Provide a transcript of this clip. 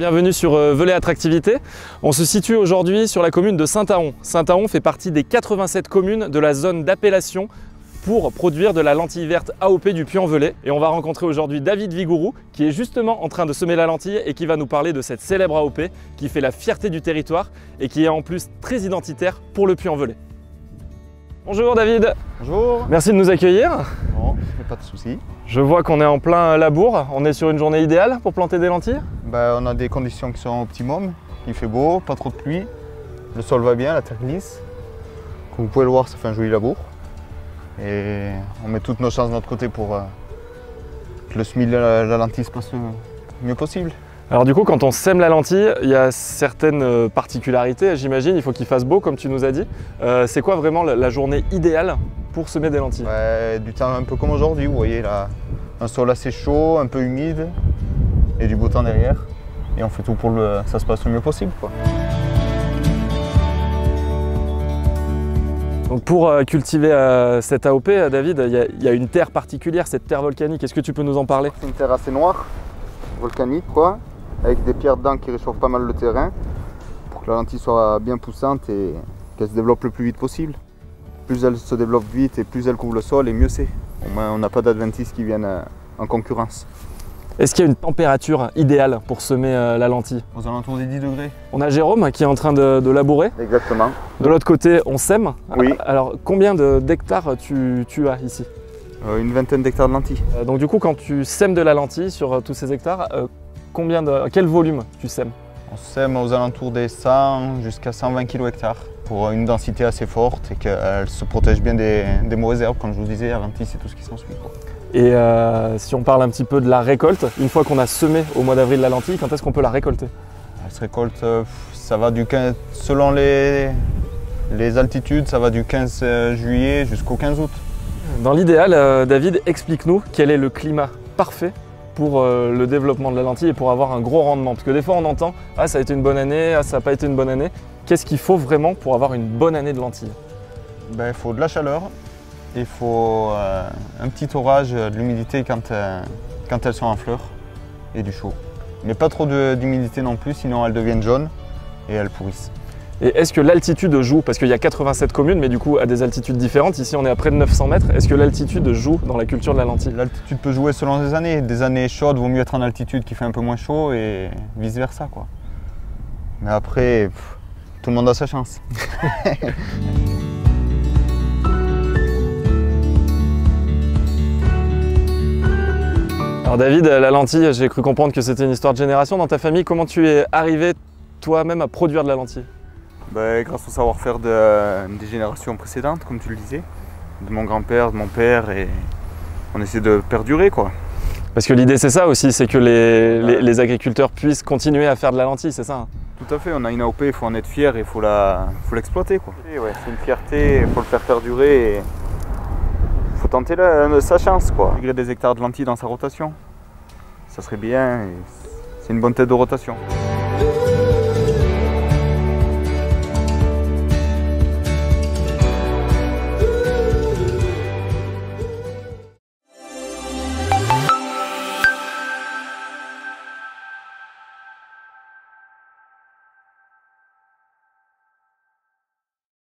Bienvenue sur Velay Attractivité. On se situe aujourd'hui sur la commune de Saint-Aon. Saint-Aon fait partie des 87 communes de la zone d'appellation pour produire de la lentille verte AOP du Puy-en-Velay. Et on va rencontrer aujourd'hui David Vigourou qui est justement en train de semer la lentille et qui va nous parler de cette célèbre AOP qui fait la fierté du territoire et qui est en plus très identitaire pour le Puy-en-Velay. Bonjour David. Bonjour. Merci de nous accueillir. Bon, pas de souci. Je vois qu'on est en plein labour. On est sur une journée idéale pour planter des lentilles. On a des conditions qui sont optimum. Il fait beau, pas trop de pluie. Le sol va bien, la terre glisse. Comme vous pouvez le voir, ça fait un joli labour. Et on met toutes nos chances de notre côté pour que le semis de la lentille se passe le mieux possible. Alors du coup, quand on sème la lentille, il y a certaines particularités, j'imagine. Il faut qu'il fasse beau, comme tu nous as dit. C'est quoi vraiment la journée idéale pour semer des lentilles? Du temps un peu comme aujourd'hui, vous voyez là, un sol assez chaud, un peu humide et du beau temps derrière. Et on fait tout pour que ça se passe le mieux possible, quoi. Donc pour cultiver cette AOP, David, il y a une terre particulière, cette terre volcanique. Est-ce que tu peux nous en parler? C'est une terre assez noire, volcanique quoi, avec des pierres dedans qui réchauffent pas mal le terrain pour que la lentille soit bien poussante et qu'elle se développe le plus vite possible. Plus elle se développe vite et plus elle couvre le sol et mieux c'est. Au moins on n'a pas d'adventices qui viennent en concurrence. Est-ce qu'il y a une température idéale pour semer la lentille? Aux alentours des 10 degrés. On a Jérôme qui est en train de labourer. Exactement. De l'autre côté, on sème. Oui. Alors combien d'hectares tu as ici? Une vingtaine d'hectares de lentilles. Donc du coup, quand tu sèmes de la lentille sur tous ces hectares, quel volume tu sèmes? On sème aux alentours des 100 jusqu'à 120 kg hectare pour une densité assez forte et qu'elle se protège bien des mauvaises herbes. Comme je vous disais, la lentille c'est tout ce qui s'ensuit. Et si on parle un petit peu de la récolte, une fois qu'on a semé au mois d'avril la lentille, quand est-ce qu'on peut la récolter? Elle se récolte, ça va du 15, selon les altitudes, ça va du 15 juillet jusqu'au 15 août. Dans l'idéal, David, explique-nous quel est le climat parfait pour le développement de la lentille et pour avoir un gros rendement. Parce que des fois on entend « Ah, ça a été une bonne année, ah, ça n'a pas été une bonne année ». Qu'est-ce qu'il faut vraiment pour avoir une bonne année de lentilles? Il faut de la chaleur, il faut un petit orage, de l'humidité quand elles sont en fleurs et du chaud. Mais pas trop d'humidité non plus, sinon elles deviennent jaunes et elles pourrissent. Et est-ce que l'altitude joue? Parce qu'il y a 87 communes, mais du coup à des altitudes différentes. Ici on est à près de 900 mètres. Est-ce que l'altitude joue dans la culture de la lentille? L'altitude peut jouer selon les années. Des années chaudes, vaut mieux être en altitude qui fait un peu moins chaud et vice versa, quoi. Mais après, tout le monde a sa chance. Alors David, la lentille, j'ai cru comprendre que c'était une histoire de génération. Dans ta famille, comment tu es arrivé toi-même à produire de la lentille? Grâce au savoir-faire des générations précédentes, comme tu le disais, de mon grand-père, de mon père, et on essaie de perdurer, quoi. Parce que l'idée c'est ça aussi, c'est que les agriculteurs puissent continuer à faire de la lentille, c'est ça hein? Tout à fait, on a une AOP, il faut en être fier et il faut l'exploiter, quoi. Ouais, c'est une fierté, il faut le faire perdurer et il faut tenter sa chance, quoi. Intégrer des hectares de lentilles dans sa rotation, ça serait bien, c'est une bonne tête de rotation.